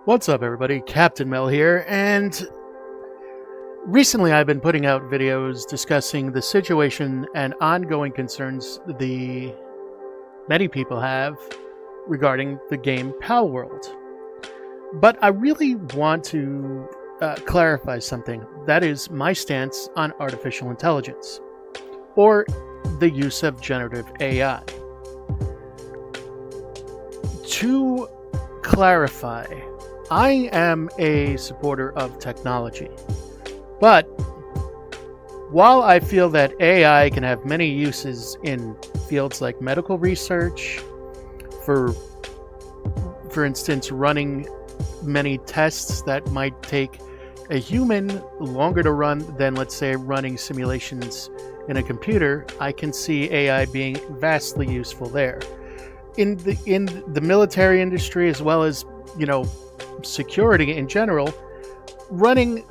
What's up, everybody? Captain Mel here, and recently I've been putting out videos discussing the situation and ongoing concerns many people have regarding the game Palworld. But I really want to clarify something. That is my stance on artificial intelligence, or the use of generative AI. To clarify, I am a supporter of technology, but while I feel that AI can have many uses in fields like medical research, for instance, running many tests that might take a human longer to run than, let's say, running simulations in a computer, I can see AI being vastly useful there. In the military industry, as well as, security in general, running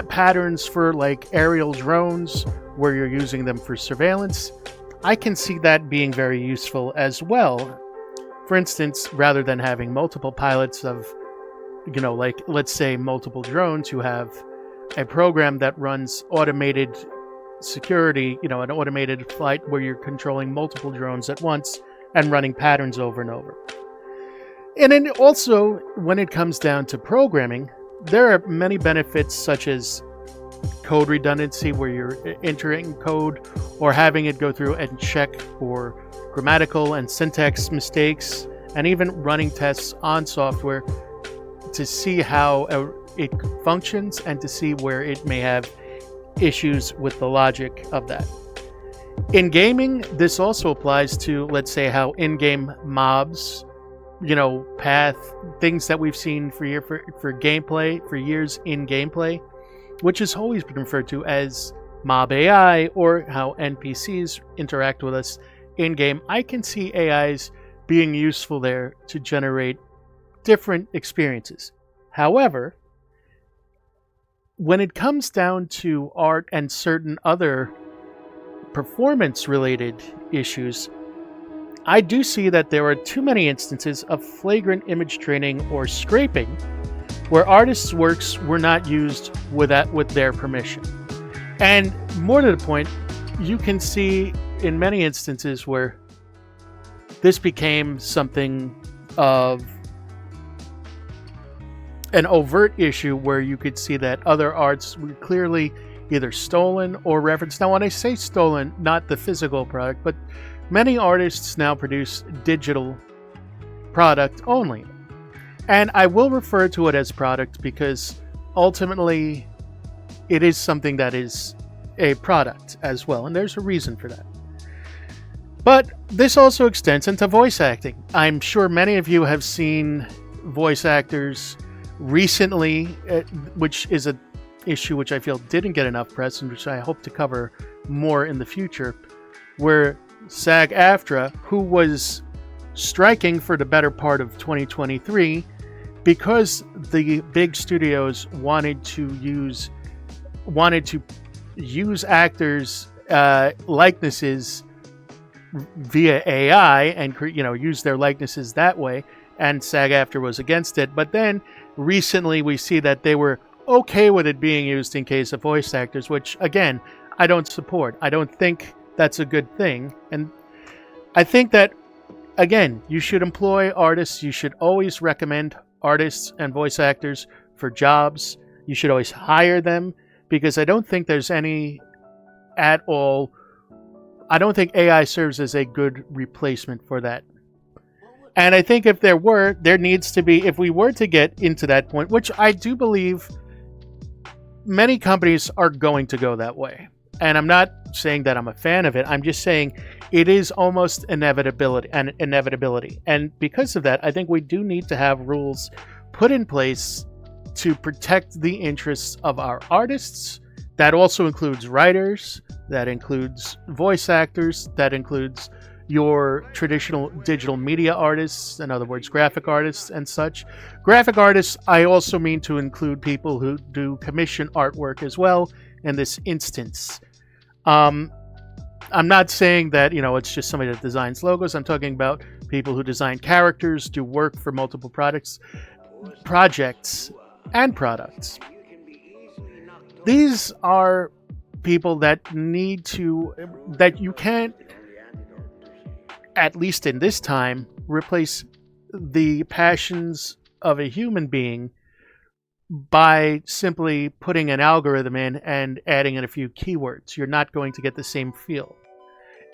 patterns for like aerial drones where you're using them for surveillance, I can see that being very useful as well. For instance, rather than having multiple pilots of, like, let's say, multiple drones, you have a program that runs automated security, an automated flight where you're controlling multiple drones at once and running patterns over and over. And then also, when it comes down to programming, there are many benefits such as code redundancy, where you're entering code or having it go through and check for grammatical and syntax mistakes, and even running tests on software to see how it functions and to see where it may have issues with the logic of that. In gaming, this also applies to, let's say, how in-game mobs, path, things that we've seen for gameplay, for years in gameplay, which has always been referred to as mob AI, or how NPCs interact with us in-game. I can see AIs being useful there to generate different experiences. However, when it comes down to art and certain other performance-related issues, I do see that there are too many instances of flagrant image training or scraping where artists' works were not used with their permission. And more to the point, you can see in many instances where this became something of an overt issue, where you could see that other arts were clearly either stolen or referenced. Now, when I say stolen, not the physical product, but many artists now produce digital product only. And I will refer to it as product because ultimately it is something that is a product as well, and there's a reason for that. But this also extends into voice acting. I'm sure many of you have seen voice actors recently, which is an issue which I feel didn't get enough press, and which I hope to cover more in the future, where SAG-AFTRA, who was striking for the better part of 2023 because the big studios wanted to use actors' likenesses via AI and use their likenesses that way, and SAG-AFTRA was against it. But then recently we see that they were okay with it being used in case of voice actors, which again I don't support. I don't think that's a good thing. And I think that, again, you should employ artists. You should always recommend artists and voice actors for jobs. You should always hire them, because I don't think there's any at all. I don't think AI serves as a good replacement for that. And I think if there needs to be, if we were to get into that point, which I do believe many companies are going to go that way. And I'm not saying that I'm a fan of it. I'm just saying it is almost inevitability. And because of that, I think we do need to have rules put in place to protect the interests of our artists. That also includes writers, that includes voice actors, that includes your traditional digital media artists, in other words, graphic artists and such. Graphic artists, I also mean to include people who do commission artwork as well in this instance. I'm not saying that, it's just somebody that designs logos. I'm talking about people who design characters, do work for multiple products. projects and products. These are people that that you can't, at least in this time, replace the passions of a human being by simply putting an algorithm in and adding in a few keywords. You're not going to get the same feel.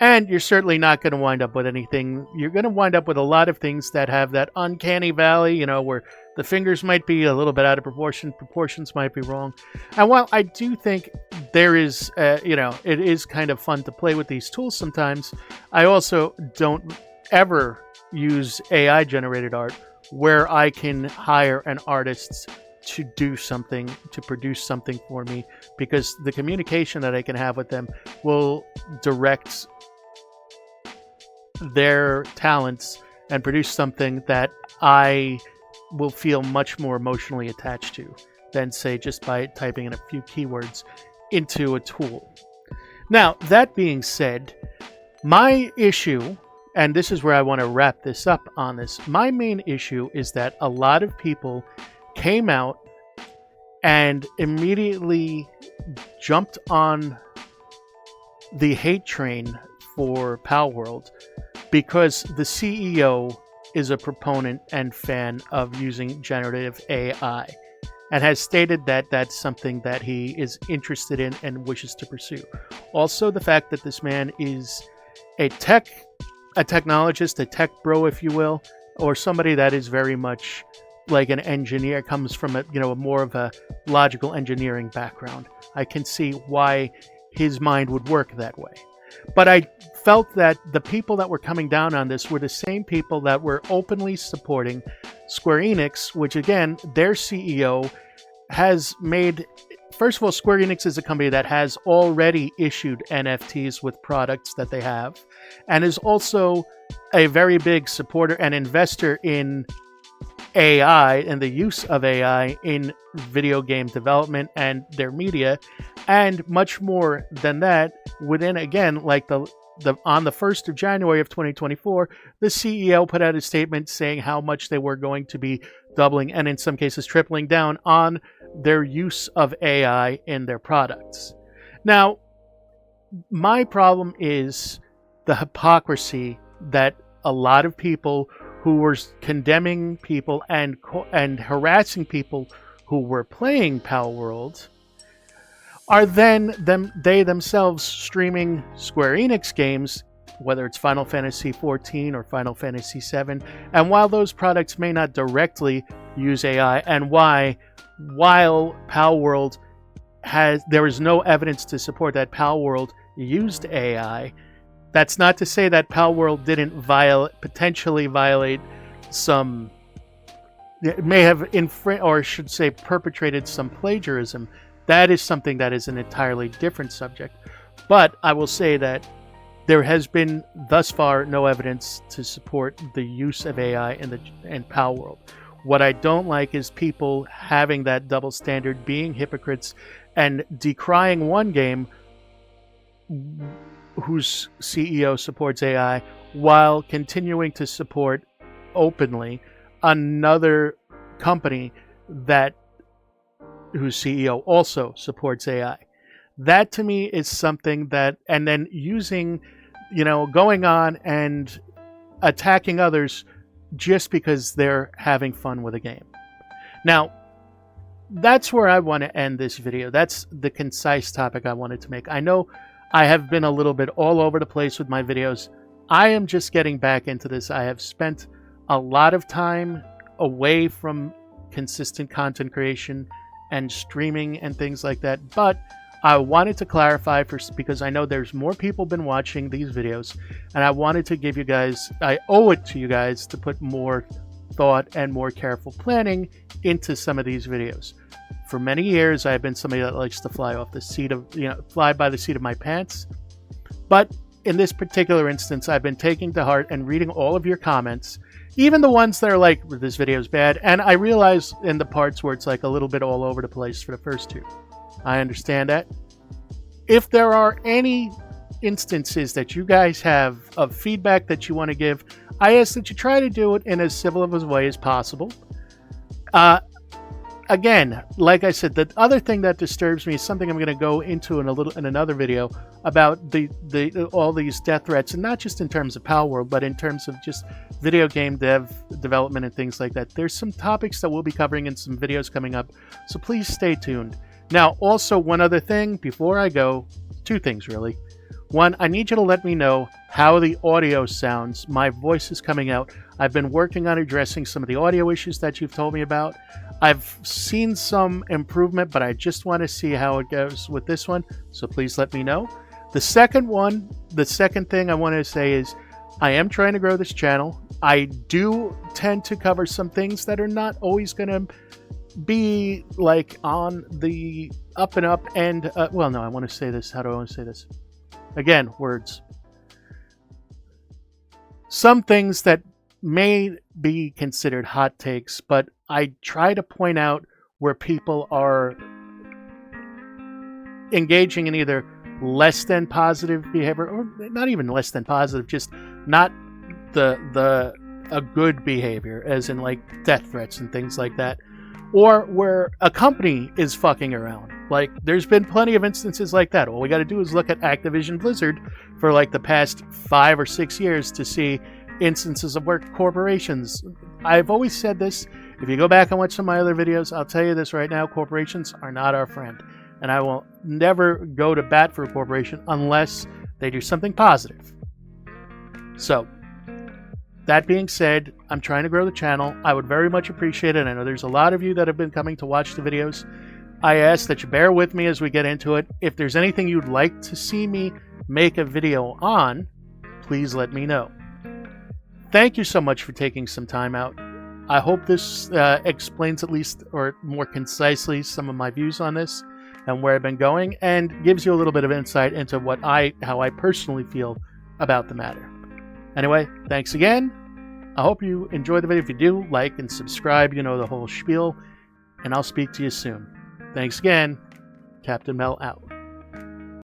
And you're certainly not going to wind up with anything. You're going to wind up with a lot of things that have that uncanny valley, where the fingers might be a little bit out of proportion, proportions might be wrong. And while I do think there is, it is kind of fun to play with these tools sometimes, I also don't ever use AI-generated art where I can hire an artist to do something, to produce something for me, because the communication that I can have with them will direct their talents and produce something that I will feel much more emotionally attached to than, say, just by typing in a few keywords into a tool. Now, that being said, my issue, and this is where I want to wrap this up on this, my main issue is that a lot of people came out and immediately jumped on the hate train for Palworld because the CEO is a proponent and fan of using generative AI and has stated that that's something that he is interested in and wishes to pursue. Also, the fact that this man is a technologist, a tech bro, if you will, or somebody that is very much like an engineer, comes from a more of a logical engineering background. I can see why his mind would work that way. But I felt that the people that were coming down on this were the same people that were openly supporting Square Enix, which again, their CEO has made... First of all, Square Enix is a company that has already issued NFTs with products that they have, and is also a very big supporter and investor in AI and the use of AI in video game development and their media, and much more than that. Within, again, like on the 1st of January of 2024, the CEO put out a statement saying how much they were going to be doubling and in some cases tripling down on their use of AI in their products. Now, my problem is the hypocrisy that a lot of people who were condemning people and harassing people who were playing Palworld are then they themselves streaming Square Enix games, whether it's Final Fantasy XIV or Final Fantasy VII, and while those products may not directly use AI, and while Palworld there is no evidence to support that Palworld used AI, that's not to say that Palworld didn't potentially violate some... It may have perpetrated some plagiarism. That is something that is an entirely different subject. But I will say that there has been, thus far, no evidence to support the use of AI in Palworld. What I don't like is people having that double standard, being hypocrites, and decrying one game whose CEO supports AI while continuing to support openly another company whose CEO also supports AI. That to me is something that, and then using, going on and attacking others just because they're having fun with a game. Now, that's where I want to end this video. That's the concise topic I wanted to make. I know I have been a little bit all over the place with my videos. I am just getting back into this. I have spent a lot of time away from consistent content creation and streaming and things like that, but I wanted to clarify because I know there's more people been watching these videos, and I wanted to give you guys, I owe it to you guys to put more thought and more careful planning into some of these videos. For many years, I've been somebody that likes to fly by the seat of my pants. But in this particular instance, I've been taking to heart and reading all of your comments, even the ones that are like, this video is bad. And I realize in the parts where it's like a little bit all over the place for the first two. I understand that. If there are any instances that you guys have of feedback that you want to give, I ask that you try to do it in as civil of a way as possible. Again, like I said, the other thing that disturbs me is something I'm going to go into in another video about all these death threats, and not just in terms of Palworld, but in terms of just video game development and things like that. There's some topics that we'll be covering in some videos coming up, so please stay tuned. Now, also one other thing before I go, two things really. One, I need you to let me know how the audio sounds. My voice is coming out. I've been working on addressing some of the audio issues that you've told me about. I've seen some improvement, but I just want to see how it goes with this one, so please let me know. The second thing I want to say is I am trying to grow this channel. I do tend to cover some things that are not always going to be like on the up and up and well, no, I want to say this. How do I want to say this? Again, words. Some things that may be considered hot takes, but I try to point out where people are engaging in either less than positive behavior, or not even less than positive, just not a good behavior, as in like death threats and things like that, or where a company is fucking around. Like, there's been plenty of instances like that. All we got to do is look at Activision Blizzard for like the past 5 or 6 years to see instances of where corporations, I've always said this, if you go back and watch some of my other videos, I'll tell you this right now, corporations are not our friend. And I will never go to bat for a corporation unless they do something positive. So, that being said, I'm trying to grow the channel. I would very much appreciate it. I know there's a lot of you that have been coming to watch the videos. I ask that you bear with me as we get into it. If there's anything you'd like to see me make a video on, please let me know. Thank you so much for taking some time out. I hope this explains at least, or more concisely, some of my views on this and where I've been going, and gives you a little bit of insight into how I personally feel about the matter. Anyway, thanks again. I hope you enjoyed the video. If you do, like and subscribe, you know the whole spiel, and I'll speak to you soon. Thanks again. Captain Mel out.